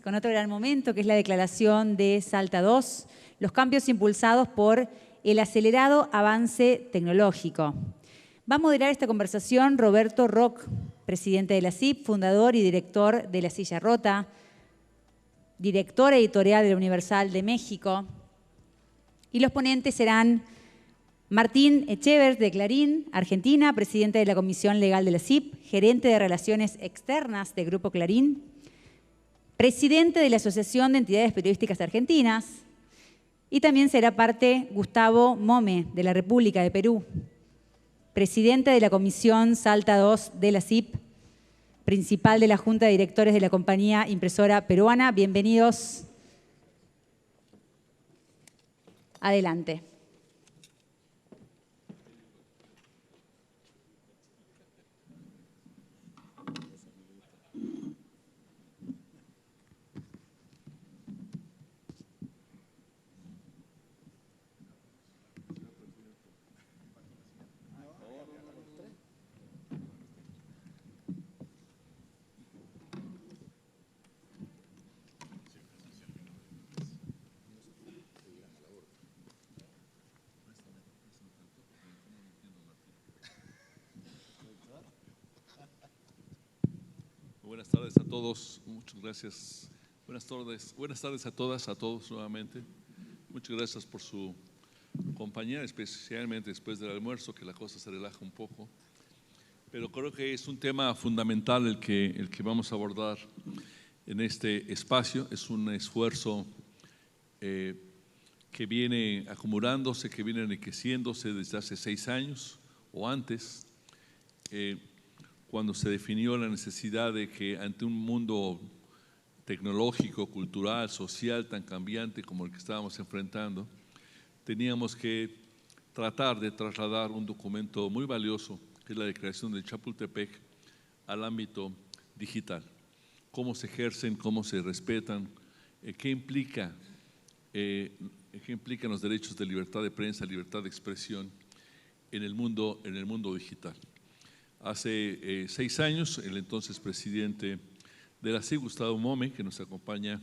con otro gran momento, que es la declaración de Salta 2, los cambios impulsados por el acelerado avance tecnológico. Va a moderar esta conversación Roberto Roch, presidente de la CIP, fundador y director de La Silla Rota, director editorial de la Universal de México. Y los ponentes serán Martín Echevers, de Clarín, Argentina, presidente de la Comisión Legal de la CIP, gerente de Relaciones Externas de Grupo Clarín, presidente de la Asociación de Entidades Periodísticas Argentinas, y también será parte Gustavo Mome, de la República de Perú, presidente de la Comisión Salta 2 de la CIP, principal de la Junta de Directores de la Compañía Impresora Peruana. Bienvenidos. Adelante. Buenas tardes a todos, muchas gracias. Buenas tardes a todas, a todos nuevamente. Muchas gracias por su compañía, especialmente después del almuerzo, que la cosa se relaja un poco. Pero creo que es un tema fundamental el que vamos a abordar en este espacio. Es un esfuerzo que viene acumulándose, que viene enriqueciéndose desde hace 6 años o antes, cuando se definió la necesidad de que ante un mundo tecnológico, cultural, social tan cambiante como el que estábamos enfrentando, teníamos que tratar de trasladar un documento muy valioso, que es la Declaración de Chapultepec, al ámbito digital. Cómo se ejercen, cómo se respetan, qué implican los derechos de libertad de prensa, libertad de expresión en el mundo digital. Hace 6 años, el entonces presidente de la CIP, Gustavo Mome, que nos acompaña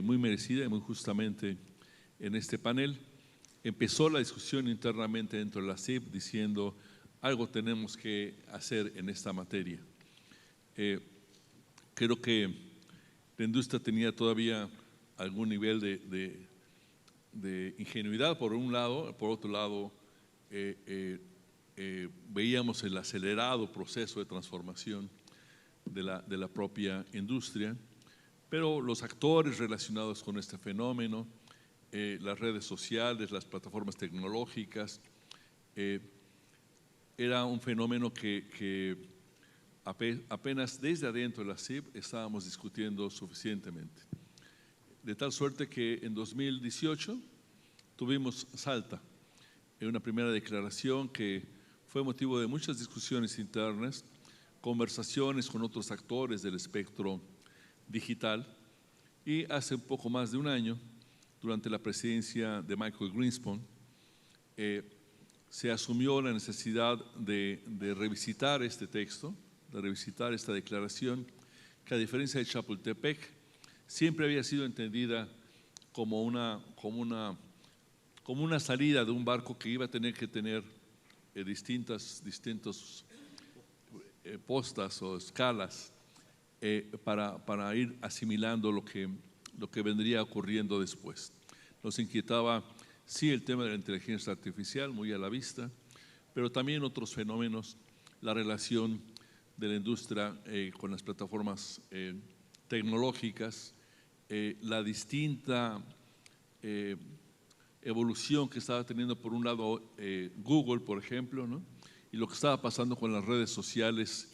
muy merecida y muy justamente en este panel, empezó la discusión internamente dentro de la CIP diciendo algo tenemos que hacer en esta materia. Creo que la industria tenía todavía algún nivel de ingenuidad por un lado, por otro lado veíamos el acelerado proceso de transformación de la propia industria, pero los actores relacionados con este fenómeno, las redes sociales, las plataformas tecnológicas, era un fenómeno que apenas desde adentro de la CIP estábamos discutiendo suficientemente. De tal suerte que en 2018 tuvimos Salta, una primera declaración que fue motivo de muchas discusiones internas, conversaciones con otros actores del espectro digital, y hace un poco más de un año, durante la presidencia de Michael Greenspan, se asumió la necesidad de revisitar este texto, de revisitar esta declaración, que a diferencia de Chapultepec, siempre había sido entendida como una salida de un barco que iba a tener que tener distintos postas o escalas para ir asimilando lo que vendría ocurriendo después. Nos inquietaba, sí, el tema de la inteligencia artificial, muy a la vista, pero también otros fenómenos, la relación de la industria con las plataformas tecnológicas, la distinta evolución que estaba teniendo por un lado Google, por ejemplo, ¿no? Y lo que estaba pasando con las redes sociales,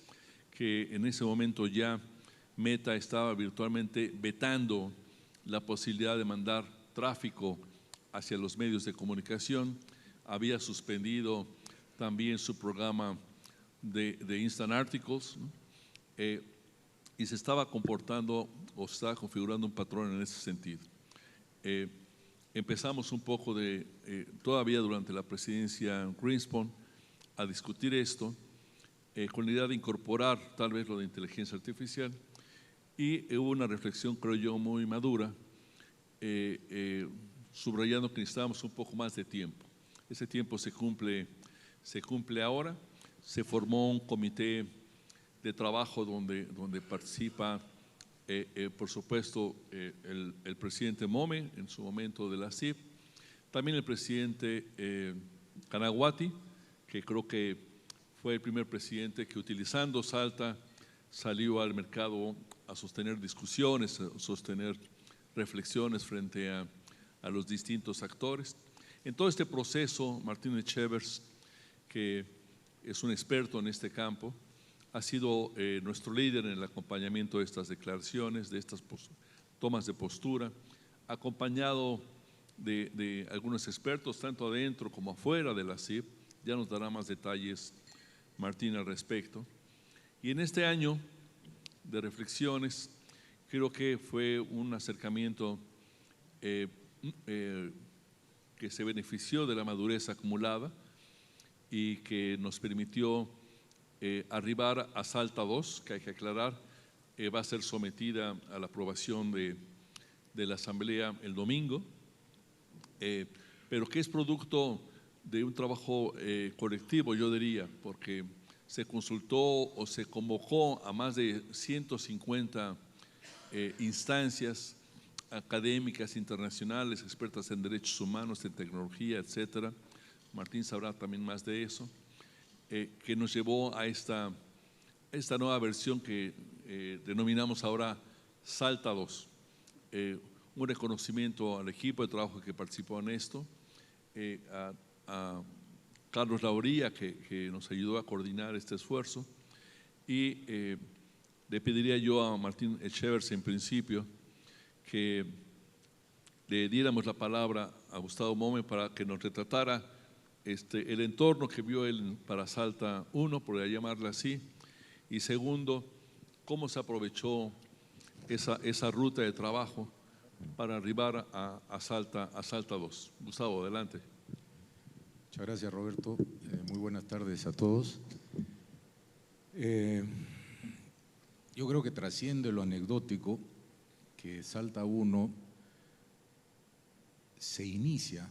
que en ese momento ya Meta estaba virtualmente vetando la posibilidad de mandar tráfico hacia los medios de comunicación, había suspendido también su programa de Instant Articles, ¿no? Y se estaba comportando o se estaba configurando un patrón en ese sentido. Empezamos un poco todavía durante la presidencia Greenspan a discutir esto con la idea de incorporar tal vez lo de inteligencia artificial, y hubo una reflexión, creo yo, muy madura, subrayando que necesitábamos un poco más de tiempo. Ese tiempo se cumple ahora. Se formó un comité de trabajo donde participa, por supuesto, el presidente Mome, en su momento de la CIP, también el presidente Canaguati, que creo que fue el primer presidente que, utilizando Salta, salió al mercado a sostener discusiones, a sostener reflexiones frente a los distintos actores. En todo este proceso, Martín Echevers, que es un experto en este campo, ha sido nuestro líder en el acompañamiento de estas declaraciones, de estas tomas de postura, acompañado de algunos expertos, tanto adentro como afuera de la CIP. Ya nos dará más detalles Martín al respecto. Y en este año de reflexiones, creo que fue un acercamiento que se benefició de la madurez acumulada y que nos permitió arribar a Salta 2, que hay que aclarar, va a ser sometida a la aprobación de la Asamblea el domingo, pero que es producto de un trabajo colectivo, yo diría, porque se consultó o se convocó a más de 150 instancias académicas internacionales, expertas en derechos humanos, en tecnología, etcétera. Martín sabrá también más de eso, que nos llevó a esta nueva versión que denominamos ahora Salta 2. Un reconocimiento al equipo de trabajo que participó en esto, a Carlos Lauría, que nos ayudó a coordinar este esfuerzo, y le pediría yo a Martín Echevers en principio que le diéramos la palabra a Gustavo Mome para que nos retratara el entorno que vio él para Salta 1, por llamarle así, y segundo, cómo se aprovechó esa ruta de trabajo para arribar a Salta 2. Gustavo, adelante. Muchas gracias, Roberto. Muy buenas tardes a todos. Yo creo que trasciende lo anecdótico que Salta 1 se inicia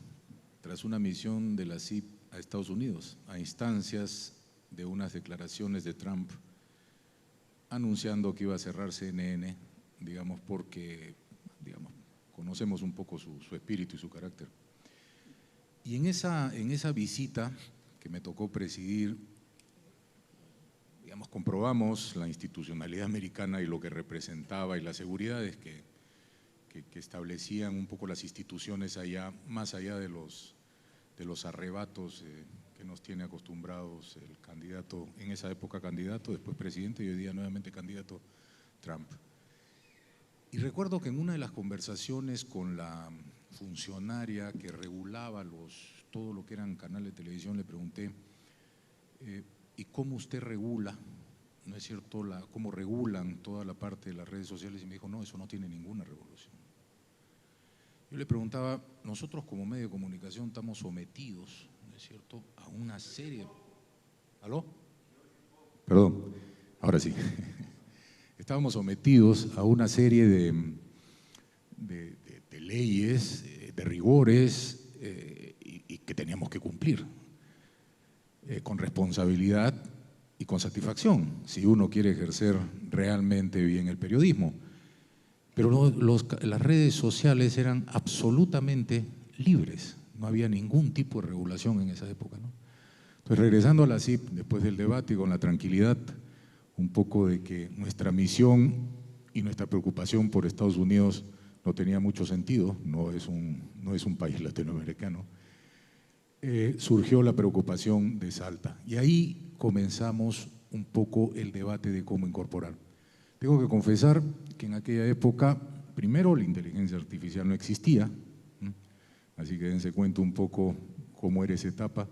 tras una misión de la CIP a Estados Unidos, a instancias de unas declaraciones de Trump anunciando que iba a cerrar CNN, digamos, porque conocemos un poco su espíritu y su carácter. Y en esa visita que me tocó presidir, digamos, comprobamos la institucionalidad americana y lo que representaba y las seguridades que establecían un poco las instituciones allá, más allá de los arrebatos que nos tiene acostumbrados el candidato, en esa época candidato, después presidente y hoy día nuevamente candidato Trump. Y recuerdo que en una de las conversaciones con la funcionaria que regulaba todo lo que eran canales de televisión, le pregunté, ¿y cómo usted regula, no es cierto, cómo regulan toda la parte de las redes sociales? Y me dijo, no, eso no tiene ninguna regulación. Yo le preguntaba, nosotros como medio de comunicación estamos sometidos, ¿no es cierto?, a una serie… ¿Aló? Perdón, ahora sí. Estábamos sometidos a una serie de leyes, de rigores y que teníamos que cumplir con responsabilidad y con satisfacción, si uno quiere ejercer realmente bien el periodismo. Pero las redes sociales eran absolutamente libres, no había ningún tipo de regulación en esa época, ¿no? Entonces, regresando a la CIP, después del debate y con la tranquilidad un poco de que nuestra misión y nuestra preocupación por Estados Unidos no tenía mucho sentido, no es un país latinoamericano, surgió la preocupación de Salta. Y ahí comenzamos un poco el debate de cómo incorporar. Tengo que confesar que en aquella época, primero, la inteligencia artificial no existía, así que dense cuenta un poco cómo era esa etapa.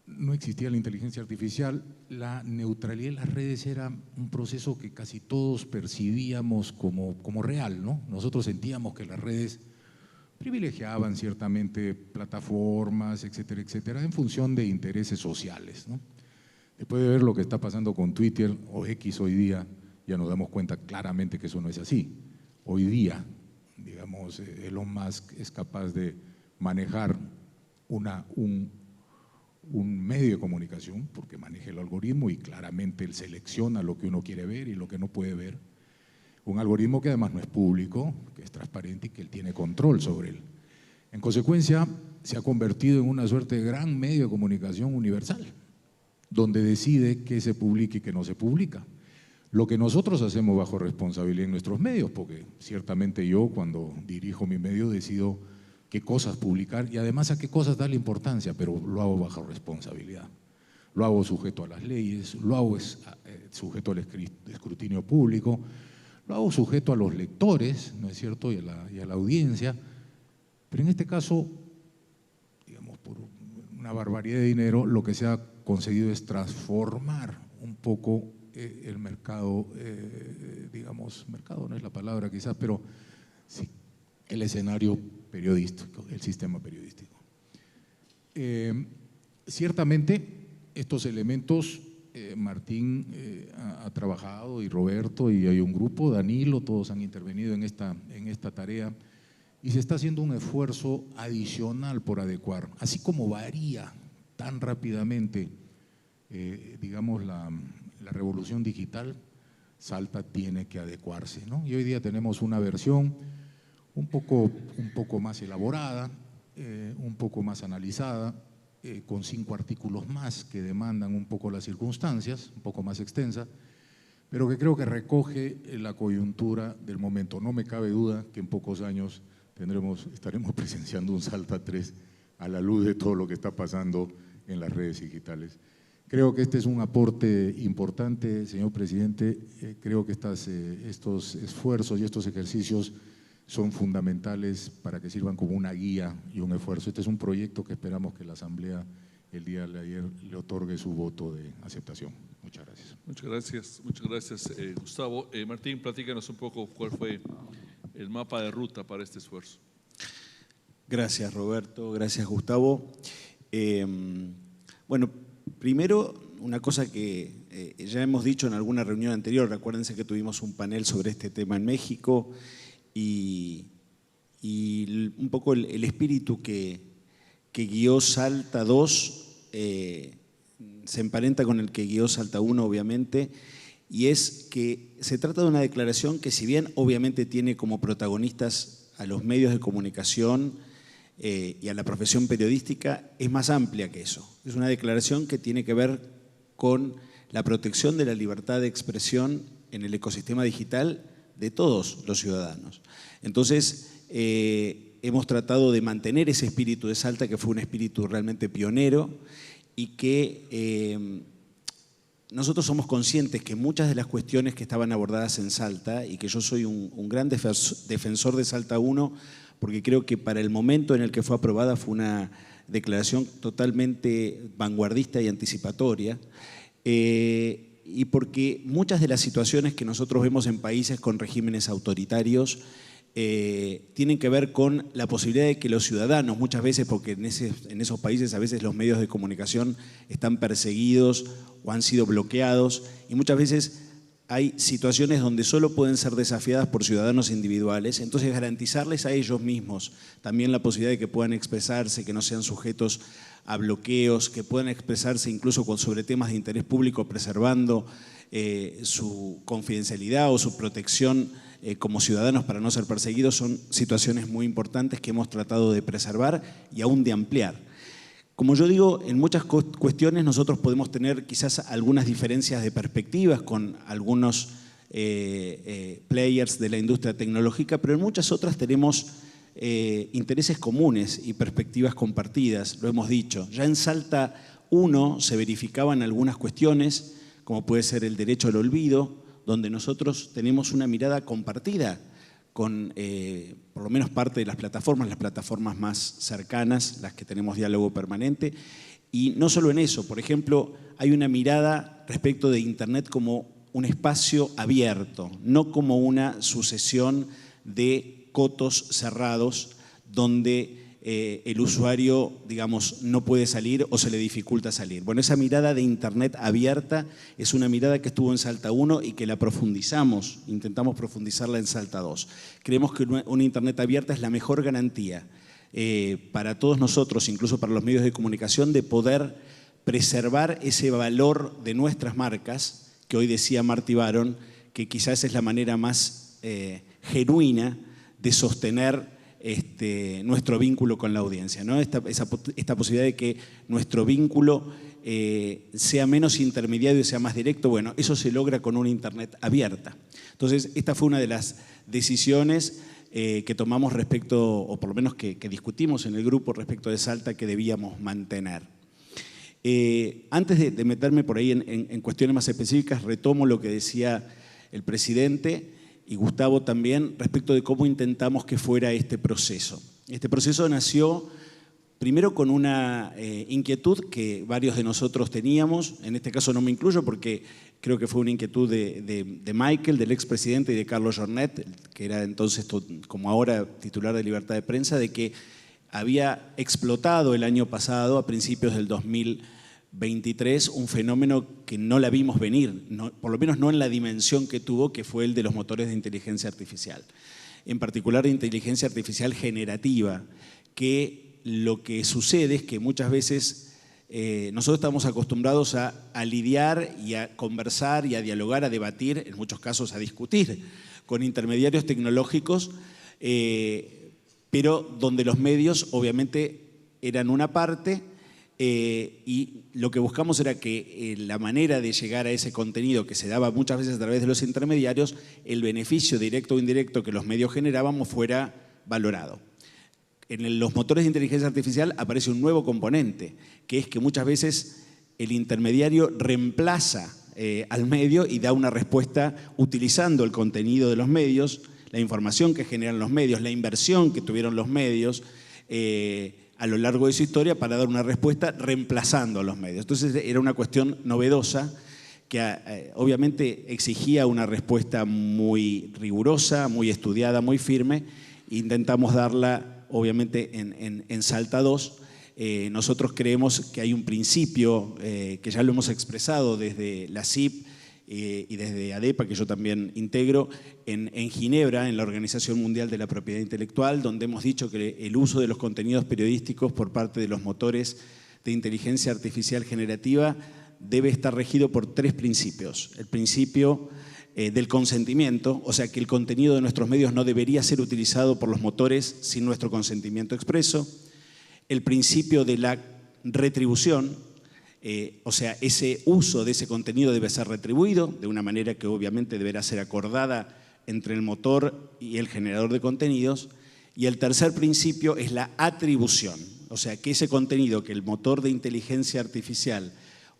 No existía la inteligencia artificial, la neutralidad de las redes era un proceso que casi todos percibíamos como real, ¿no? Nosotros sentíamos que las redes privilegiaban ciertamente plataformas, etcétera, etcétera, en función de intereses sociales, ¿no? Después de ver lo que está pasando con Twitter o X hoy día, ya nos damos cuenta claramente que eso no es así. Hoy día, digamos, Elon Musk es capaz de manejar un medio de comunicación, porque maneja el algoritmo y claramente él selecciona lo que uno quiere ver y lo que no puede ver. Un algoritmo que además no es público, que es transparente y que él tiene control sobre él. En consecuencia, se ha convertido en una suerte de gran medio de comunicación universal, donde decide qué se publica y qué no se publica. Lo que nosotros hacemos bajo responsabilidad en nuestros medios, porque ciertamente yo cuando dirijo mi medio decido qué cosas publicar y además a qué cosas darle importancia, pero lo hago bajo responsabilidad. Lo hago sujeto a las leyes, lo hago sujeto al escrutinio público, lo hago sujeto a los lectores, ¿no es cierto?, y a la audiencia, pero en este caso, digamos, por una barbaridad de dinero, lo que se ha conseguido es transformar un poco el mercado, digamos, mercado no es la palabra quizás, pero sí, el escenario periodístico, el sistema periodístico. Ciertamente, estos elementos, Martín ha trabajado y Roberto y hay un grupo, Danilo, todos han intervenido en esta tarea y se está haciendo un esfuerzo adicional por adecuar, así como varía tan rápidamente, digamos, la revolución digital, Salta tiene que adecuarse, ¿no? Y hoy día tenemos una versión un poco más elaborada, un poco más analizada, con 5 artículos más que demandan un poco las circunstancias, un poco más extensa, pero que creo que recoge la coyuntura del momento. No me cabe duda que en pocos años estaremos presenciando un Salta 3 a la luz de todo lo que está pasando en las redes digitales. Creo que este es un aporte importante, señor presidente. Creo que estos esfuerzos y estos ejercicios son fundamentales para que sirvan como una guía y un esfuerzo. Este es un proyecto que esperamos que la Asamblea el día de ayer le otorgue su voto de aceptación. Muchas gracias. Muchas gracias, Gustavo. Martín, platícanos un poco cuál fue el mapa de ruta para este esfuerzo. Gracias, Roberto. Gracias, Gustavo. Bueno, primero, una cosa que ya hemos dicho en alguna reunión anterior, recuérdense que tuvimos un panel sobre este tema en México y un poco el espíritu que guió Salta 2 se emparenta con el que guió Salta 1, obviamente, y es que se trata de una declaración que, si bien obviamente tiene como protagonistas a los medios de comunicación y a la profesión periodística, es más amplia que eso. Es una declaración que tiene que ver con la protección de la libertad de expresión en el ecosistema digital de todos los ciudadanos. Entonces, hemos tratado de mantener ese espíritu de Salta, que fue un espíritu realmente pionero y que nosotros somos conscientes que muchas de las cuestiones que estaban abordadas en Salta, y que yo soy un gran defensor de Salta 1, porque creo que para el momento en el que fue aprobada fue una declaración totalmente vanguardista y anticipatoria, y porque muchas de las situaciones que nosotros vemos en países con regímenes autoritarios tienen que ver con la posibilidad de que los ciudadanos, muchas veces, porque en esos países a veces los medios de comunicación están perseguidos o han sido bloqueados, y muchas veces hay situaciones donde solo pueden ser desafiadas por ciudadanos individuales. Entonces, garantizarles a ellos mismos también la posibilidad de que puedan expresarse, que no sean sujetos a bloqueos, que puedan expresarse incluso sobre temas de interés público, preservando su confidencialidad o su protección como ciudadanos para no ser perseguidos, son situaciones muy importantes que hemos tratado de preservar y aún de ampliar. Como yo digo, en muchas cuestiones nosotros podemos tener quizás algunas diferencias de perspectivas con algunos players de la industria tecnológica, pero en muchas otras tenemos intereses comunes y perspectivas compartidas, lo hemos dicho. Ya en Salta 1 se verificaban algunas cuestiones, como puede ser el derecho al olvido, donde nosotros tenemos una mirada compartida con por lo menos parte de las plataformas más cercanas, las que tenemos diálogo permanente. Y no solo en eso, por ejemplo, hay una mirada respecto de Internet como un espacio abierto, no como una sucesión de cotos cerrados donde el usuario, digamos, no puede salir o se le dificulta salir. Bueno, esa mirada de Internet abierta es una mirada que estuvo en Salta 1 y que la profundizamos, intentamos profundizarla en Salta 2. Creemos que una Internet abierta es la mejor garantía para todos nosotros, incluso para los medios de comunicación, de poder preservar ese valor de nuestras marcas, que hoy decía Marty Baron, que quizás es la manera más genuina de sostener nuestro vínculo con la audiencia, ¿no? Esta posibilidad de que nuestro vínculo sea menos intermediario y sea más directo, bueno, eso se logra con una Internet abierta. Entonces, esta fue una de las decisiones que tomamos respecto, o por lo menos que discutimos en el grupo respecto de Salta, que debíamos mantener. Antes de meterme por ahí en cuestiones más específicas, retomo lo que decía el presidente y Gustavo también respecto de cómo intentamos que fuera este proceso. Este proceso nació primero con una inquietud que varios de nosotros teníamos, en este caso no me incluyo porque creo que fue una inquietud de Michael, del expresidente, y de Carlos Jornet, que era entonces, como ahora, titular de Libertad de Prensa, de que había explotado el año pasado, a principios del 2023, un fenómeno que no la vimos venir, por lo menos no en la dimensión que tuvo, que fue el de los motores de inteligencia artificial. En particular de inteligencia artificial generativa, que lo que sucede es que muchas veces nosotros estamos acostumbrados a lidiar y a conversar y a dialogar, a debatir, en muchos casos a discutir con intermediarios tecnológicos, pero donde los medios obviamente eran una parte y lo que buscamos era que la manera de llegar a ese contenido que se daba muchas veces a través de los intermediarios, el beneficio directo o indirecto que los medios generábamos fuera valorado. En los motores de inteligencia artificial aparece un nuevo componente, que es que muchas veces el intermediario reemplaza al medio y da una respuesta utilizando el contenido de los medios, la información que generan los medios, la inversión que tuvieron los medios a lo largo de su historia para dar una respuesta reemplazando a los medios. Entonces era una cuestión novedosa que obviamente exigía una respuesta muy rigurosa, muy estudiada, muy firme. Intentamos darla obviamente en Salta 2. Nosotros creemos que hay un principio que ya lo hemos expresado desde la CIP y desde ADEPA, que yo también integro, en Ginebra, en la Organización Mundial de la Propiedad Intelectual, donde hemos dicho que el uso de los contenidos periodísticos por parte de los motores de inteligencia artificial generativa debe estar regido por 3 principios. El principio del consentimiento, o sea que el contenido de nuestros medios no debería ser utilizado por los motores sin nuestro consentimiento expreso. El principio de la retribución, o sea, ese uso de ese contenido debe ser retribuido de una manera que obviamente deberá ser acordada entre el motor y el generador de contenidos. Y el tercer principio es la atribución, o sea, que ese contenido que el motor de inteligencia artificial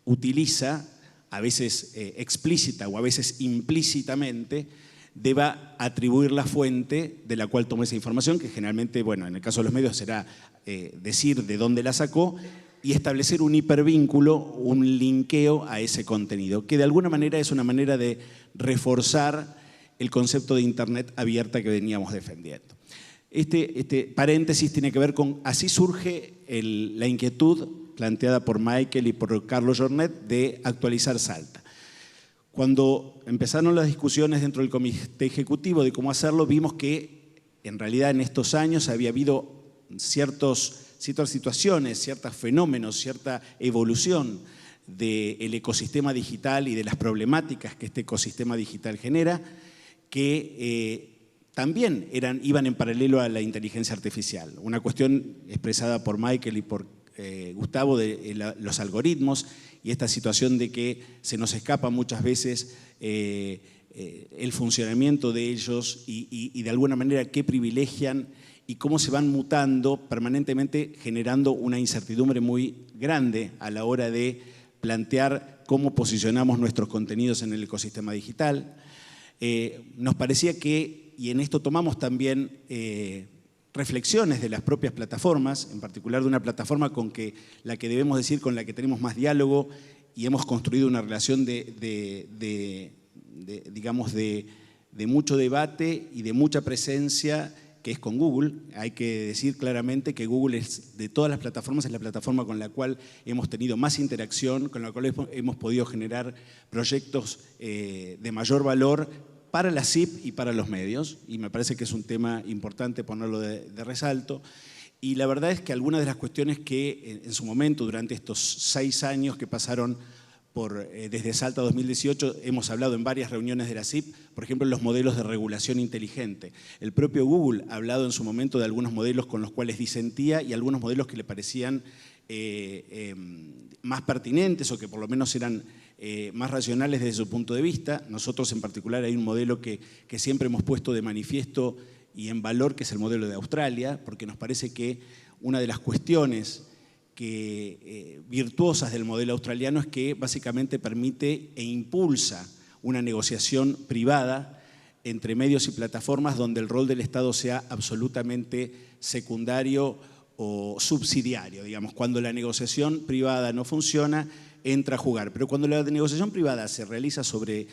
utiliza, a veces explícita o a veces implícitamente, deba atribuir la fuente de la cual tomó esa información, que generalmente, bueno, en el caso de los medios será decir de dónde la sacó y establecer un hipervínculo, un linkeo a ese contenido, que de alguna manera es una manera de reforzar el concepto de Internet abierta que veníamos defendiendo. Este paréntesis tiene que ver con, así surge la inquietud planteada por Michael y por Carlos Jornet de actualizar Salta. Cuando empezaron las discusiones dentro del comité ejecutivo de cómo hacerlo, vimos que en realidad en estos años había habido ciertas situaciones, ciertos fenómenos, cierta evolución del ecosistema digital y de las problemáticas que este ecosistema digital genera, que también iban en paralelo a la inteligencia artificial. Una cuestión expresada por Michael y por Gustavo de los algoritmos y esta situación de que se nos escapa muchas veces el funcionamiento de ellos y de alguna manera qué privilegian y cómo se van mutando permanentemente, generando una incertidumbre muy grande a la hora de plantear cómo posicionamos nuestros contenidos en el ecosistema digital. Nos parecía que, y en esto tomamos también reflexiones de las propias plataformas, en particular de una plataforma con la que debemos decir con la que tenemos más diálogo y hemos construido una relación digamos de mucho debate y de mucha presencia que es con Google. Hay que decir claramente que Google es, de todas las plataformas, es la plataforma con la cual hemos tenido más interacción, con la cual hemos podido generar proyectos de mayor valor para la CIP y para los medios, y me parece que es un tema importante ponerlo de resalto. Y la verdad es que algunas de las cuestiones que en su momento, durante estos 6 años que pasaron desde Salta 2018, hemos hablado en varias reuniones de la CIP, por ejemplo, los modelos de regulación inteligente. El propio Google ha hablado en su momento de algunos modelos con los cuales disentía y algunos modelos que le parecían más pertinentes o que por lo menos eran más racionales desde su punto de vista. Nosotros en particular hay un modelo que siempre hemos puesto de manifiesto y en valor, que es el modelo de Australia, porque nos parece que una de las cuestiones virtuosas del modelo australiano es que básicamente permite e impulsa una negociación privada entre medios y plataformas donde el rol del Estado sea absolutamente secundario o subsidiario. Digamos, cuando la negociación privada no funciona, entra a jugar. Pero cuando la negociación privada se realiza sobre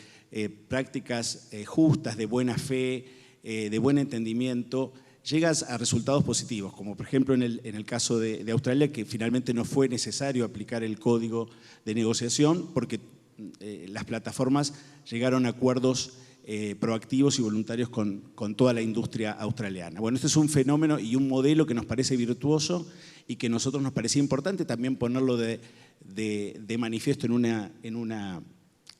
prácticas justas, de buena fe, de buen entendimiento, llegas a resultados positivos, como por ejemplo en el caso de Australia, que finalmente no fue necesario aplicar el código de negociación porque las plataformas llegaron a acuerdos proactivos y voluntarios con toda la industria australiana. Bueno, este es un fenómeno y un modelo que nos parece virtuoso y que a nosotros nos parecía importante también ponerlo de manifiesto en una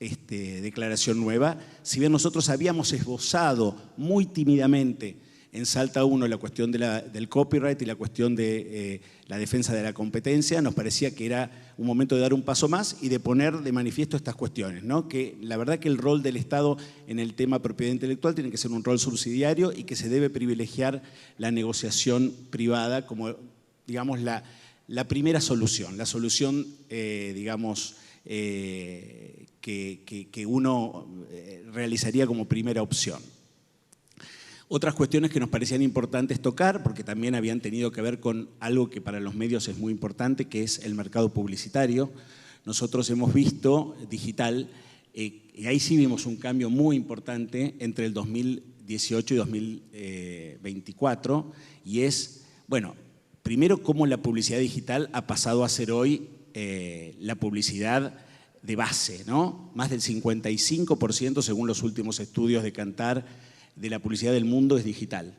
declaración nueva. Si bien nosotros habíamos esbozado muy tímidamente en Salta 1 la cuestión del copyright y la cuestión de la defensa de la competencia, nos parecía que era un momento de dar un paso más y de poner de manifiesto estas cuestiones, ¿no? Que la verdad que el rol del Estado en el tema propiedad intelectual tiene que ser un rol subsidiario y que se debe privilegiar la negociación privada como, digamos, la primera solución, la solución, digamos, que uno realizaría como primera opción. Otras cuestiones que nos parecían importantes tocar, porque también habían tenido que ver con algo que para los medios es muy importante, que es el mercado publicitario. Nosotros hemos visto digital, y ahí sí vimos un cambio muy importante entre el 2018 y 2024, y es, bueno, primero cómo la publicidad digital ha pasado a ser hoy la publicidad de base, ¿no? Más del 55%, según los últimos estudios de Kantar, de la publicidad del mundo es digital.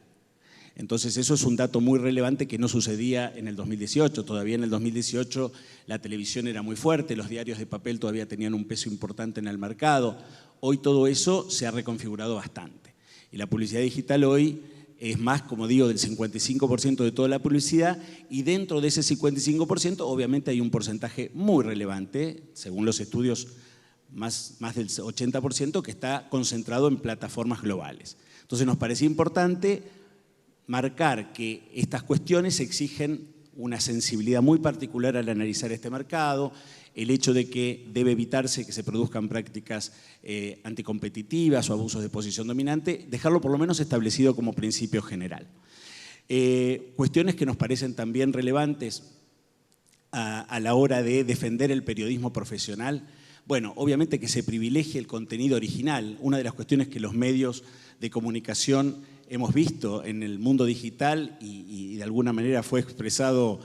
Entonces eso es un dato muy relevante que no sucedía en el 2018. Todavía en el 2018 la televisión era muy fuerte, los diarios de papel todavía tenían un peso importante en el mercado. Hoy todo eso se ha reconfigurado bastante. Y la publicidad digital hoy es más, como digo, del 55% de toda la publicidad, y dentro de ese 55% obviamente hay un porcentaje muy relevante, según los estudios más del 80%, que está concentrado en plataformas globales. Entonces nos parecía importante marcar que estas cuestiones exigen una sensibilidad muy particular al analizar este mercado, el hecho de que debe evitarse que se produzcan prácticas anticompetitivas o abusos de posición dominante, dejarlo por lo menos establecido como principio general. Cuestiones que nos parecen también relevantes a la hora de defender el periodismo profesional. Bueno, obviamente que se privilegie el contenido original. Una de las cuestiones que los medios de comunicación hemos visto en el mundo digital y de alguna manera fue expresado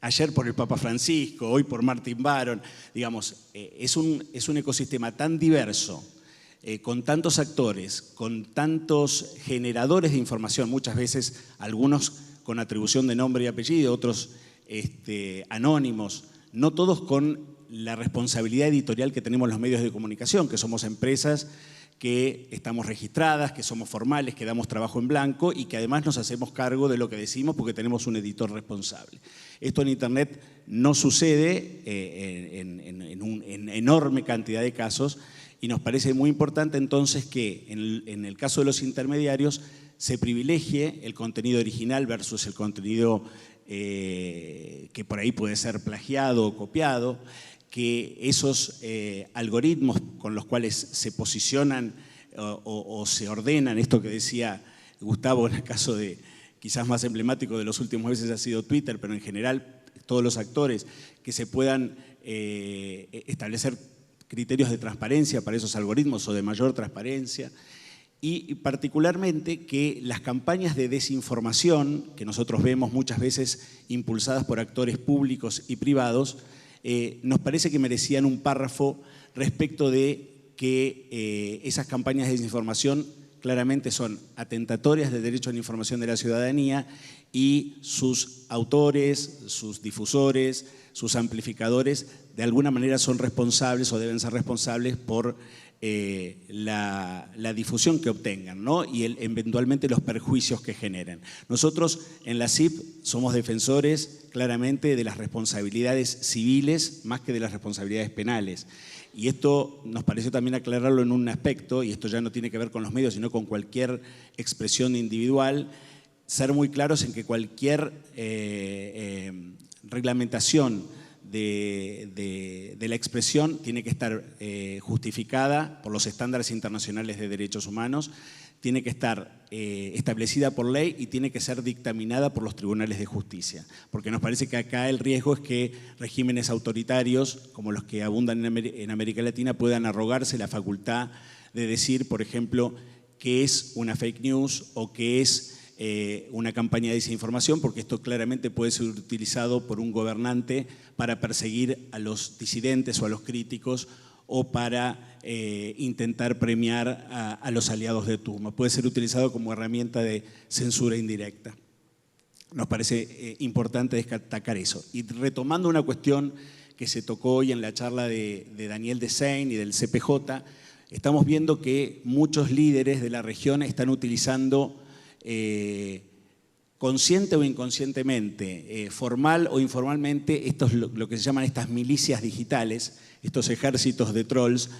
ayer por el Papa Francisco, hoy por Martin Baron, digamos, es un ecosistema tan diverso, con tantos actores, con tantos generadores de información, muchas veces algunos con atribución de nombre y apellido, otros anónimos, no todos con la responsabilidad editorial que tenemos los medios de comunicación, que somos empresas que estamos registradas, que somos formales, que damos trabajo en blanco y que además nos hacemos cargo de lo que decimos porque tenemos un editor responsable. Esto en Internet no sucede en una enorme cantidad de casos y nos parece muy importante entonces que en el caso de los intermediarios se privilegie el contenido original versus el contenido que por ahí puede ser plagiado o copiado, que esos algoritmos con los cuales se posicionan o se ordenan, esto que decía Gustavo en el caso de quizás más emblemático de los últimos meses ha sido Twitter, pero en general todos los actores, que se puedan establecer criterios de transparencia para esos algoritmos o de mayor transparencia. y particularmente que las campañas de desinformación que nosotros vemos muchas veces impulsadas por actores públicos y privados, nos parece que merecían un párrafo respecto de que esas campañas de desinformación claramente son atentatorias del derecho a la información de la ciudadanía y sus autores, sus difusores, sus amplificadores, de alguna manera son responsables o deben ser responsables por la difusión que obtengan, ¿no? Y eventualmente los perjuicios que generen. Nosotros en la CIP somos defensores claramente de las responsabilidades civiles más que de las responsabilidades penales. Y esto nos pareció también aclararlo en un aspecto, y esto ya no tiene que ver con los medios, sino con cualquier expresión individual, ser muy claros en que cualquier reglamentación de la expresión tiene que estar justificada por los estándares internacionales de derechos humanos, tiene que estar establecida por ley y tiene que ser dictaminada por los tribunales de justicia. Porque nos parece que acá el riesgo es que regímenes autoritarios, como los que abundan en América Latina, puedan arrogarse la facultad de decir, por ejemplo, qué es una fake news o qué es una campaña de desinformación, porque esto claramente puede ser utilizado por un gobernante para perseguir a los disidentes o a los críticos o para intentar premiar a los aliados de turno. Puede ser utilizado como herramienta de censura indirecta. Nos parece importante destacar eso. Y retomando una cuestión que se tocó hoy en la charla de Daniel Desein y del CPJ, estamos viendo que muchos líderes de la región están utilizando consciente o inconscientemente, formal o informalmente, esto es lo que se llaman estas milicias digitales, estos ejércitos de trolls,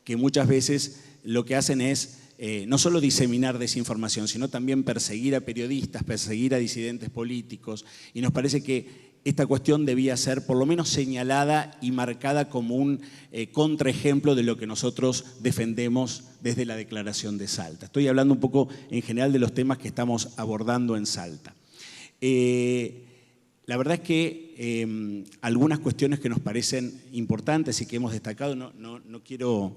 que muchas veces lo que hacen es no solo diseminar desinformación, sino también perseguir a periodistas, perseguir a disidentes políticos, y nos parece que esta cuestión debía ser por lo menos señalada y marcada como un contraejemplo de lo que nosotros defendemos desde la Declaración de Salta. Estoy hablando un poco en general de los temas que estamos abordando en Salta. La verdad es que algunas cuestiones que nos parecen importantes y que hemos destacado, no quiero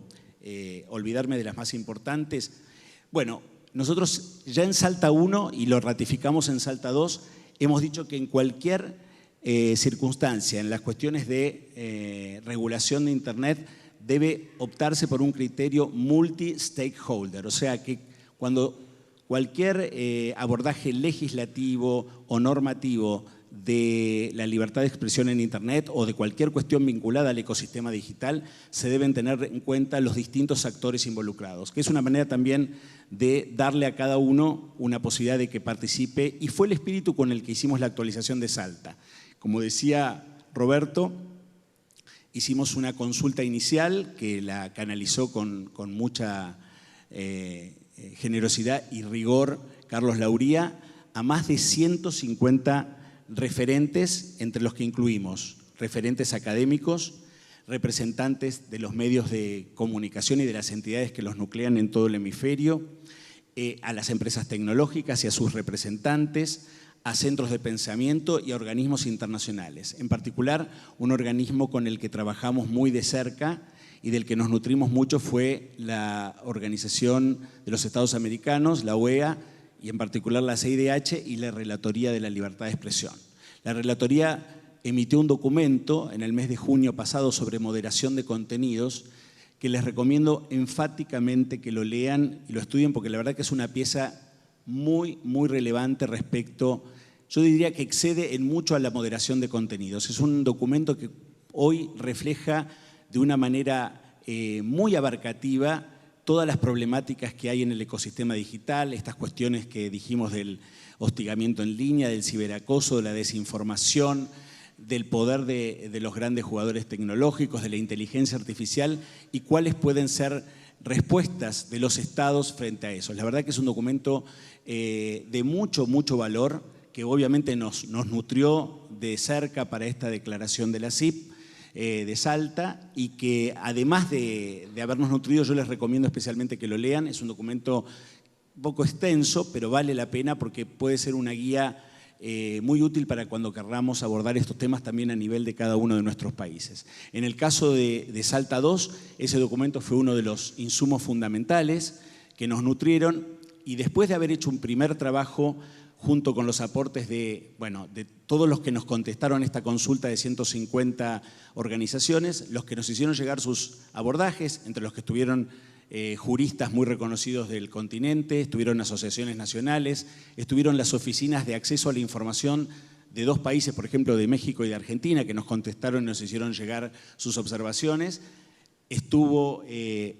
olvidarme de las más importantes. Bueno, nosotros ya en Salta 1, y lo ratificamos en Salta 2, hemos dicho que en cualquier circunstancia, en las cuestiones de regulación de Internet, debe optarse por un criterio multi-stakeholder, o sea que cuando cualquier abordaje legislativo o normativo de la libertad de expresión en Internet o de cualquier cuestión vinculada al ecosistema digital, se deben tener en cuenta los distintos actores involucrados, que es una manera también de darle a cada uno una posibilidad de que participe, y fue el espíritu con el que hicimos la actualización de Salta. Como decía Roberto, hicimos una consulta inicial que la canalizó con mucha generosidad y rigor Carlos Lauría a más de 150 referentes, entre los que incluimos referentes académicos, representantes de los medios de comunicación y de las entidades que los nuclean en todo el hemisferio, a las empresas tecnológicas y a sus representantes, a centros de pensamiento y a organismos internacionales. En particular, un organismo con el que trabajamos muy de cerca y del que nos nutrimos mucho fue la Organización de los Estados Americanos, la OEA, y en particular la CIDH y la Relatoría de la Libertad de Expresión. La Relatoría emitió un documento en el mes de junio pasado sobre moderación de contenidos que les recomiendo enfáticamente que lo lean y lo estudien, porque la verdad que es una pieza muy, muy relevante respecto, yo diría que excede en mucho a la moderación de contenidos. Es un documento que hoy refleja de una manera muy abarcativa todas las problemáticas que hay en el ecosistema digital, estas cuestiones que dijimos del hostigamiento en línea, del ciberacoso, de la desinformación, del poder de los grandes jugadores tecnológicos, de la inteligencia artificial y cuáles pueden ser respuestas de los estados frente a eso. La verdad que es un documento de mucho, mucho valor que obviamente nos nutrió de cerca para esta declaración de la CIP de Salta y que además de habernos nutrido, yo les recomiendo especialmente que lo lean. Es un documento un poco extenso, pero vale la pena porque puede ser una guía muy útil para cuando querramos abordar estos temas también a nivel de cada uno de nuestros países. En el caso de Salta 2, ese documento fue uno de los insumos fundamentales que nos nutrieron, y después de haber hecho un primer trabajo junto con los aportes de todos los que nos contestaron esta consulta de 150 organizaciones, los que nos hicieron llegar sus abordajes, entre los que estuvieron juristas muy reconocidos del continente, estuvieron asociaciones nacionales, estuvieron las oficinas de acceso a la información de 2 países, por ejemplo, de México y de Argentina, que nos contestaron y nos hicieron llegar sus observaciones. Estuvo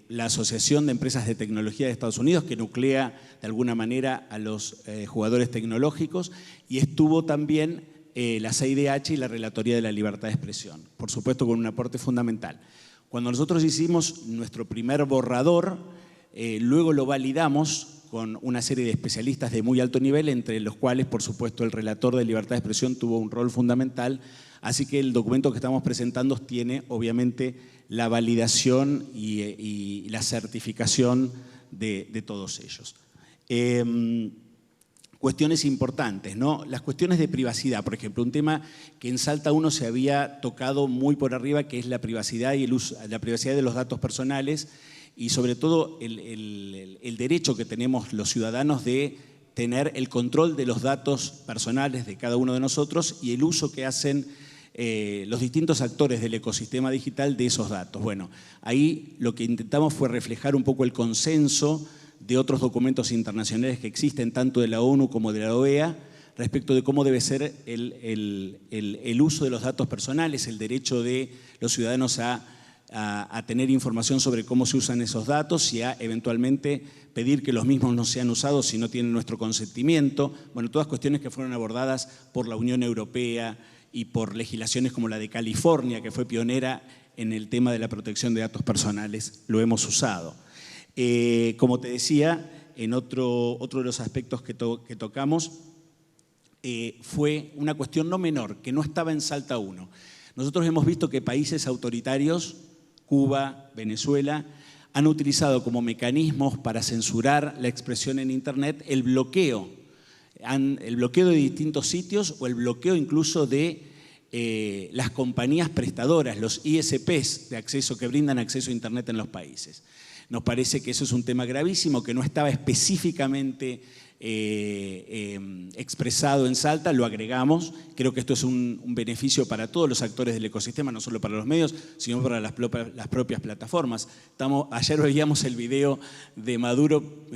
la Asociación de Empresas de Tecnología de Estados Unidos, que nuclea de alguna manera a los jugadores tecnológicos, y estuvo también la CIDH y la Relatoría de la Libertad de Expresión, por supuesto con un aporte fundamental. Cuando nosotros hicimos nuestro primer borrador, luego lo validamos con una serie de especialistas de muy alto nivel, entre los cuales, por supuesto, el relator de libertad de expresión tuvo un rol fundamental, así que el documento que estamos presentando tiene, obviamente, la validación y la certificación de todos ellos. Cuestiones importantes, ¿no? Las cuestiones de privacidad, por ejemplo, un tema que en Salta 1 se había tocado muy por arriba, que es la privacidad y la privacidad de los datos personales, y sobre todo el derecho que tenemos los ciudadanos de tener el control de los datos personales de cada uno de nosotros y el uso que hacen los distintos actores del ecosistema digital de esos datos. Bueno, ahí lo que intentamos fue reflejar un poco el consenso de otros documentos internacionales que existen, tanto de la ONU como de la OEA, respecto de cómo debe ser el uso de los datos personales, el derecho de los ciudadanos a tener información sobre cómo se usan esos datos y a eventualmente pedir que los mismos no sean usados si no tienen nuestro consentimiento. Bueno, todas cuestiones que fueron abordadas por la Unión Europea y por legislaciones como la de California, que fue pionera en el tema de la protección de datos personales, lo hemos usado. Como te decía, en otro de los aspectos que tocamos fue una cuestión no menor, que no estaba en Salta 1. Nosotros hemos visto que países autoritarios, Cuba, Venezuela, han utilizado como mecanismos para censurar la expresión en Internet el bloqueo de distintos sitios o el bloqueo incluso de las compañías prestadoras, los ISPs de acceso que brindan acceso a Internet en los países. Nos parece que eso es un tema gravísimo, que no estaba específicamente expresado en Salta, lo agregamos. Creo que esto es un beneficio para todos los actores del ecosistema, no solo para los medios, sino para las propias plataformas. Ayer veíamos el video de Maduro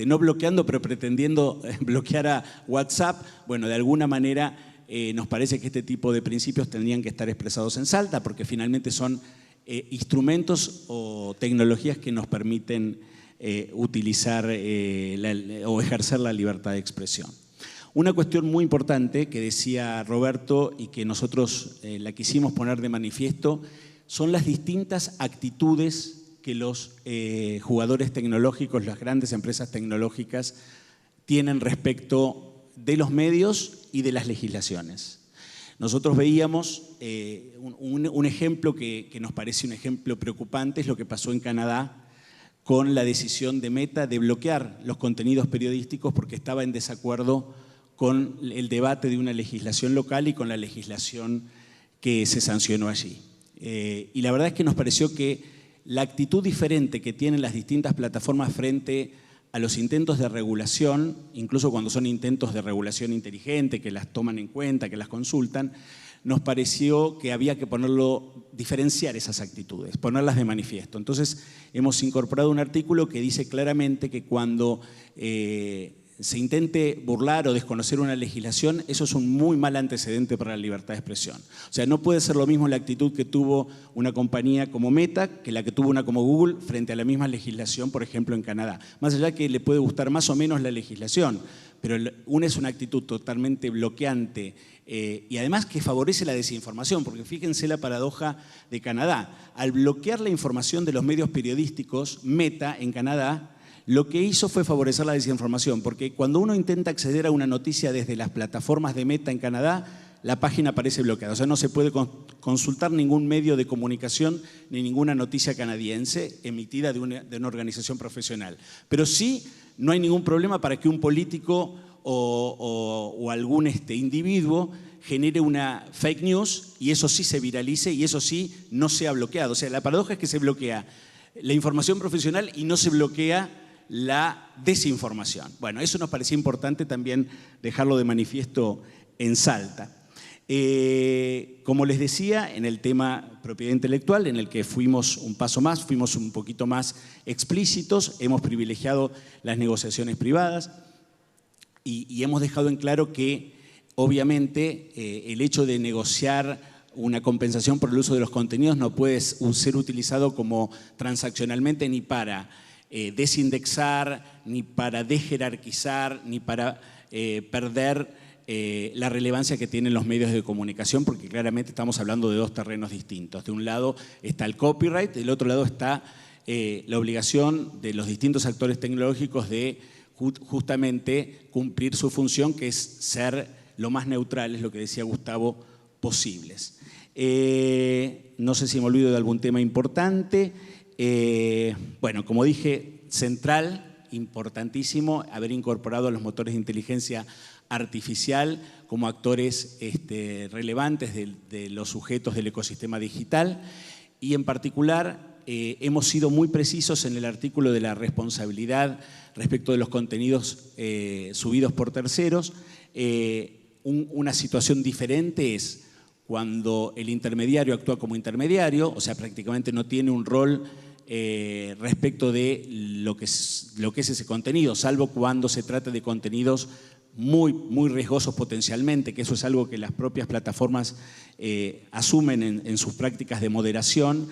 no bloqueando, pero pretendiendo bloquear a WhatsApp. Bueno, de alguna manera nos parece que este tipo de principios tendrían que estar expresados en Salta, porque finalmente son instrumentos o tecnologías que nos permiten utilizar o ejercer la libertad de expresión. Una cuestión muy importante que decía Roberto y que nosotros la quisimos poner de manifiesto son las distintas actitudes que los jugadores tecnológicos, las grandes empresas tecnológicas tienen respecto de los medios y de las legislaciones. Nosotros veíamos un ejemplo que nos parece un ejemplo preocupante, es lo que pasó en Canadá con la decisión de Meta de bloquear los contenidos periodísticos porque estaba en desacuerdo con el debate de una legislación local y con la legislación que se sancionó allí. Y la verdad es que nos pareció que la actitud diferente que tienen las distintas plataformas frente a los intentos de regulación, incluso cuando son intentos de regulación inteligente, que las toman en cuenta, que las consultan, nos pareció que había que diferenciar esas actitudes, ponerlas de manifiesto. Entonces, hemos incorporado un artículo que dice claramente que cuando se intente burlar o desconocer una legislación, eso es un muy mal antecedente para la libertad de expresión. O sea, no puede ser lo mismo la actitud que tuvo una compañía como Meta que la que tuvo una como Google frente a la misma legislación, por ejemplo, en Canadá. Más allá que le puede gustar más o menos la legislación, pero una es una actitud totalmente bloqueante y además que favorece la desinformación, porque fíjense la paradoja de Canadá. Al bloquear la información de los medios periodísticos, Meta en Canadá lo que hizo fue favorecer la desinformación, porque cuando uno intenta acceder a una noticia desde las plataformas de Meta en Canadá, la página aparece bloqueada. O sea, no se puede consultar ningún medio de comunicación ni ninguna noticia canadiense emitida de una organización profesional. Pero sí, no hay ningún problema para que un político o algún individuo genere una fake news y eso sí se viralice y eso sí no sea bloqueado. O sea, la paradoja es que se bloquea la información profesional y no se bloquea la desinformación. Bueno, eso nos parecía importante también dejarlo de manifiesto en Salta. Como les decía, en el tema propiedad intelectual, en el que fuimos un paso más, fuimos un poquito más explícitos, hemos privilegiado las negociaciones privadas y hemos dejado en claro que, obviamente, el hecho de negociar una compensación por el uso de los contenidos no puede ser utilizado como transaccionalmente ni para desindexar, ni para desjerarquizar, ni para perder la relevancia que tienen los medios de comunicación, porque claramente estamos hablando de dos terrenos distintos. De un lado está el copyright, del otro lado está la obligación de los distintos actores tecnológicos de justamente cumplir su función, que es ser lo más neutrales, lo que decía Gustavo, posibles. No sé si me olvido de algún tema importante. Bueno, como dije, central, importantísimo, haber incorporado a los motores de inteligencia artificial como actores relevantes de los sujetos del ecosistema digital, y en particular hemos sido muy precisos en el artículo de la responsabilidad respecto de los contenidos subidos por terceros. Una situación diferente es cuando el intermediario actúa como intermediario, o sea, prácticamente no tiene un rol respecto de lo que es ese contenido, salvo cuando se trata de contenidos muy riesgosos potencialmente, que eso es algo que las propias plataformas asumen en sus prácticas de moderación,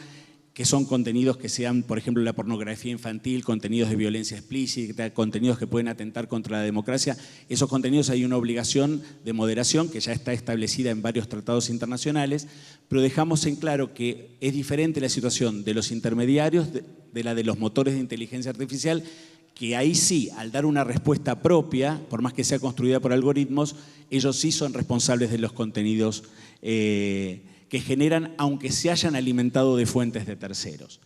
que son contenidos que sean, por ejemplo, la pornografía infantil, contenidos de violencia explícita, contenidos que pueden atentar contra la democracia. Esos contenidos hay una obligación de moderación que ya está establecida en varios tratados internacionales, pero dejamos en claro que es diferente la situación de los intermediarios de la de los motores de inteligencia artificial, que ahí sí, al dar una respuesta propia, por más que sea construida por algoritmos, ellos sí son responsables de los contenidos que generan, aunque se hayan alimentado de fuentes de terceros.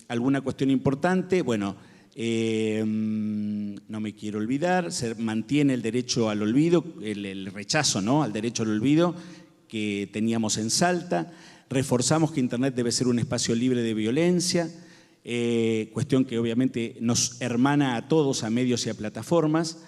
¿Alguna cuestión importante? Bueno, no me quiero olvidar, se mantiene el derecho al olvido, el rechazo, ¿no?, al derecho al olvido que teníamos en Salta. Reforzamos que Internet debe ser un espacio libre de violencia, cuestión que obviamente nos hermana a todos, a medios y a plataformas.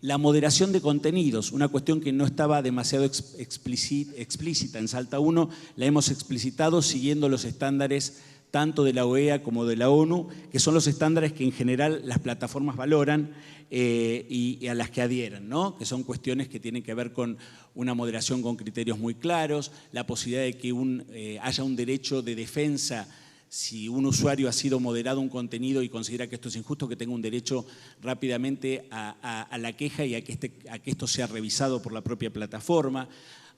La moderación de contenidos, una cuestión que no estaba demasiado explícita en Salta 1, la hemos explicitado siguiendo los estándares tanto de la OEA como de la ONU, que son los estándares que en general las plataformas valoran y a las que adhieren, ¿no?, que son cuestiones que tienen que ver con una moderación con criterios muy claros, la posibilidad de que haya un derecho de defensa. Si un usuario ha sido moderado un contenido y considera que esto es injusto, que tenga un derecho rápidamente a la queja y a que esto sea revisado por la propia plataforma.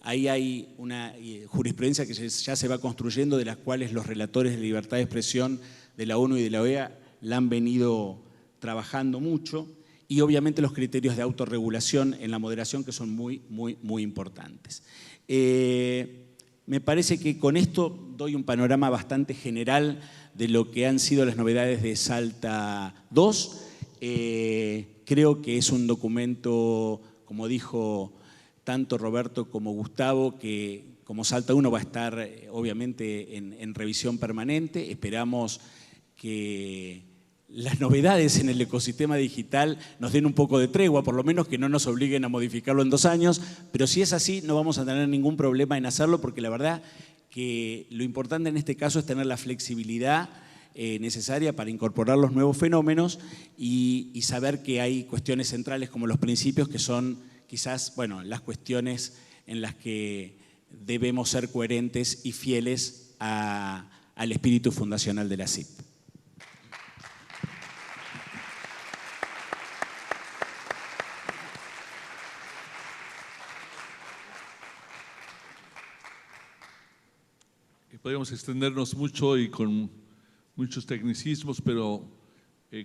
Ahí hay una jurisprudencia que ya se va construyendo, de las cuales los relatores de libertad de expresión de la ONU y de la OEA la han venido trabajando mucho. Y obviamente los criterios de autorregulación en la moderación, que son muy importantes. Me parece que con esto doy un panorama bastante general de lo que han sido las novedades de Salta 2. Creo que es un documento, como dijo tanto Roberto como Gustavo, que como Salta 1 va a estar obviamente en revisión permanente. Esperamos que las novedades en el ecosistema digital nos den un poco de tregua, por lo menos que no nos obliguen a modificarlo en 2 años, pero si es así no vamos a tener ningún problema en hacerlo, porque la verdad que lo importante en este caso es tener la flexibilidad necesaria para incorporar los nuevos fenómenos y saber que hay cuestiones centrales como los principios, que son quizás, bueno, las cuestiones en las que debemos ser coherentes y fieles al espíritu fundacional de la CIP. Podríamos extendernos mucho y con muchos tecnicismos, pero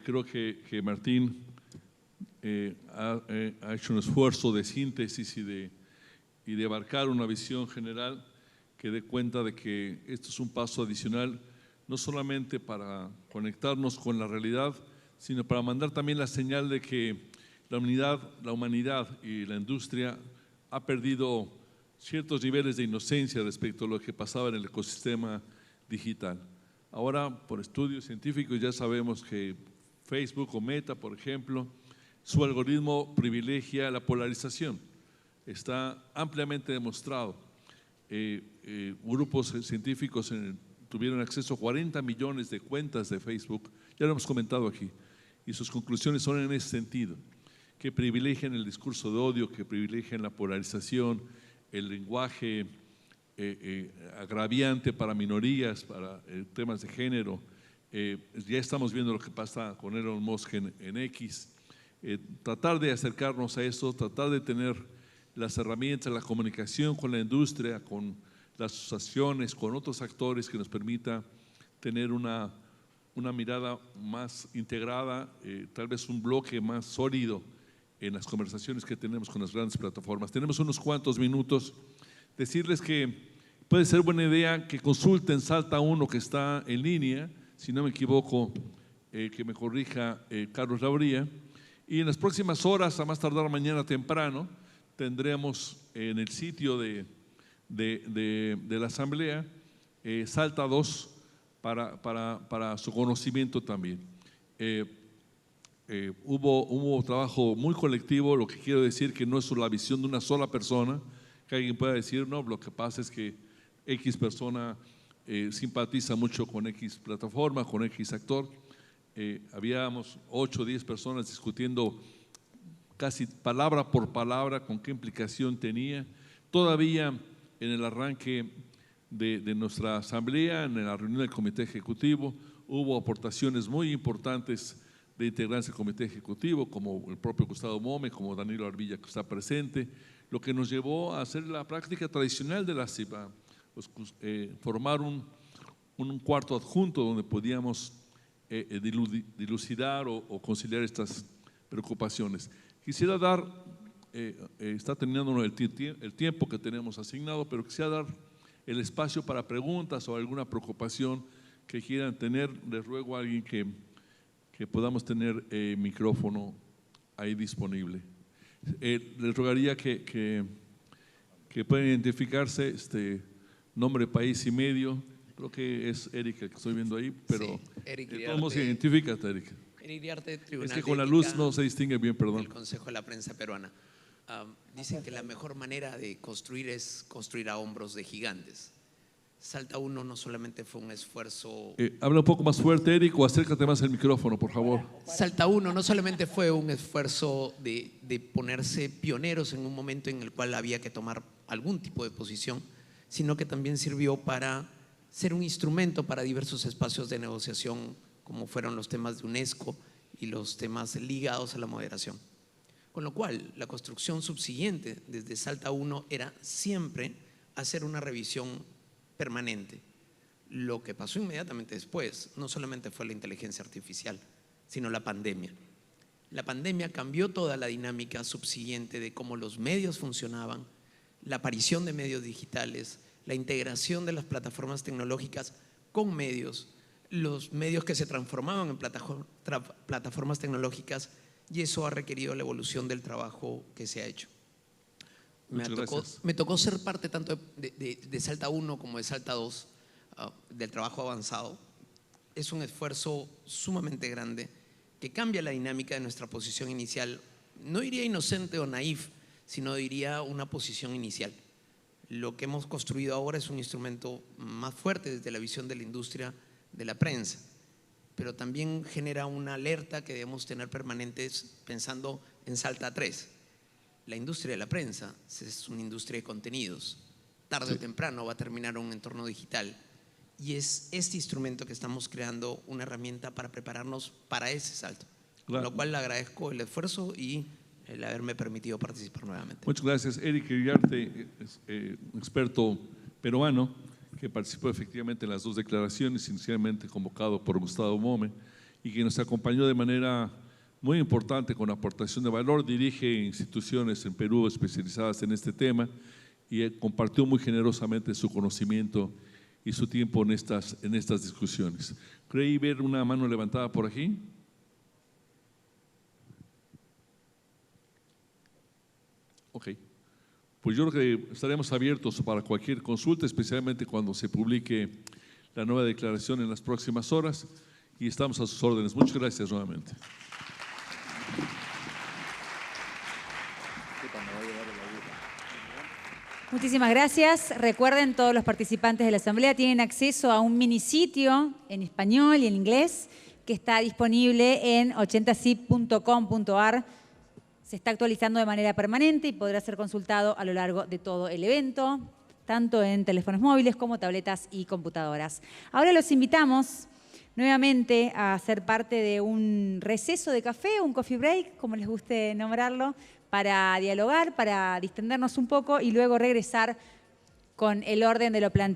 creo que Martín ha hecho un esfuerzo de síntesis y de abarcar una visión general que dé cuenta de que esto es un paso adicional, no solamente para conectarnos con la realidad, sino para mandar también la señal de que la humanidad y la industria ha perdido ciertos niveles de inocencia respecto a lo que pasaba en el ecosistema digital. Ahora, por estudios científicos, ya sabemos que Facebook o Meta, por ejemplo, su algoritmo privilegia la polarización. Está ampliamente demostrado. Grupos científicos tuvieron acceso a 40 millones de cuentas de Facebook, ya lo hemos comentado aquí, y sus conclusiones son en ese sentido, que privilegian el discurso de odio, que privilegian la polarización, el lenguaje agraviante para minorías, para temas de género. Ya estamos viendo lo que pasa con Elon Musk en X. Tratar de acercarnos a eso, tratar de tener las herramientas, la comunicación con la industria, con las asociaciones, con otros actores que nos permita tener una mirada más integrada, tal vez un bloque más sólido en las conversaciones que tenemos con las grandes plataformas. Tenemos unos cuantos minutos. Decirles que puede ser buena idea que consulten Salta 1, que está en línea, si no me equivoco, que me corrija Carlos Lauría. Y en las próximas horas, a más tardar mañana temprano, tendremos en el sitio de la Asamblea Salta 2 para su conocimiento también. Hubo trabajo muy colectivo, lo que quiero decir que no es la visión de una sola persona, que alguien pueda decir, no, lo que pasa es que X persona simpatiza mucho con X plataforma, con X actor. Habíamos 8 o 10 personas discutiendo casi palabra por palabra con qué implicación tenía. Todavía en el arranque de nuestra asamblea, en la reunión del comité ejecutivo, hubo aportaciones muy importantes de integrantes del comité ejecutivo, como el propio Gustavo Mome, como Danilo Arbilla, que está presente, lo que nos llevó a hacer la práctica tradicional de la CIBA, pues, formar un cuarto adjunto donde podíamos dilucidar o conciliar estas preocupaciones. Quisiera dar, está terminando el tiempo que tenemos asignado, pero quisiera dar el espacio para preguntas o alguna preocupación que quieran tener. Les ruego a alguien que podamos tener micrófono ahí disponible. Les rogaría que puedan identificarse, nombre, país y medio. Creo que es Erika que estoy viendo ahí, pero sí, Eric ¿cómo se identifica, Erika? Eric Iriarte, Tribunal Es que con de la luz Ética no se distingue bien, perdón. del Consejo de la Prensa Peruana. Dicen que la mejor manera de construir es construir a hombros de gigantes. Salta 1 no solamente fue un esfuerzo… Habla un poco más fuerte, Eric, o acércate más al micrófono, por favor. Salta 1 no solamente fue un esfuerzo de ponerse pioneros en un momento en el cual había que tomar algún tipo de posición, sino que también sirvió para ser un instrumento para diversos espacios de negociación, como fueron los temas de UNESCO y los temas ligados a la moderación. Con lo cual, la construcción subsiguiente desde Salta 1 era siempre hacer una revisión permanente. Lo que pasó inmediatamente después no solamente fue la inteligencia artificial, sino la pandemia. La pandemia cambió toda la dinámica subsiguiente de cómo los medios funcionaban, la aparición de medios digitales, la integración de las plataformas tecnológicas con medios, los medios que se transformaban en plataformas tecnológicas, y eso ha requerido la evolución del trabajo que se ha hecho. Me tocó ser parte tanto de Salta 1 como de Salta 2, del trabajo avanzado. Es un esfuerzo sumamente grande que cambia la dinámica de nuestra posición inicial. No diría inocente o naif, sino diría una posición inicial. Lo que hemos construido ahora es un instrumento más fuerte desde la visión de la industria de la prensa, pero también genera una alerta que debemos tener permanentes pensando en Salta 3. La industria de la prensa es una industria de contenidos. Tarde o temprano va a terminar un entorno digital, y es este instrumento que estamos creando una herramienta para prepararnos para ese salto. Claro. Con lo cual le agradezco el esfuerzo y el haberme permitido participar nuevamente. Muchas gracias. Eric Iriarte, un experto peruano que participó efectivamente en las 2 declaraciones, inicialmente convocado por Gustavo Mome, y que nos acompañó de manera muy importante con aportación de valor. Dirige instituciones en Perú especializadas en este tema y compartió muy generosamente su conocimiento y su tiempo en estas discusiones. Creí ver una mano levantada por aquí. Ok, pues yo creo que estaremos abiertos para cualquier consulta, especialmente cuando se publique la nueva declaración en las próximas horas y estamos a sus órdenes. Muchas gracias nuevamente. Muchísimas gracias. Recuerden, todos los participantes de la Asamblea tienen acceso a un minisitio en español y en inglés que está disponible en 80sip.com.ar. Se está actualizando de manera permanente y podrá ser consultado a lo largo de todo el evento, tanto en teléfonos móviles como tabletas y computadoras. Ahora los invitamos nuevamente a ser parte de un receso de café, un coffee break, como les guste nombrarlo, para dialogar, para distendernos un poco y luego regresar con el orden de lo planteado.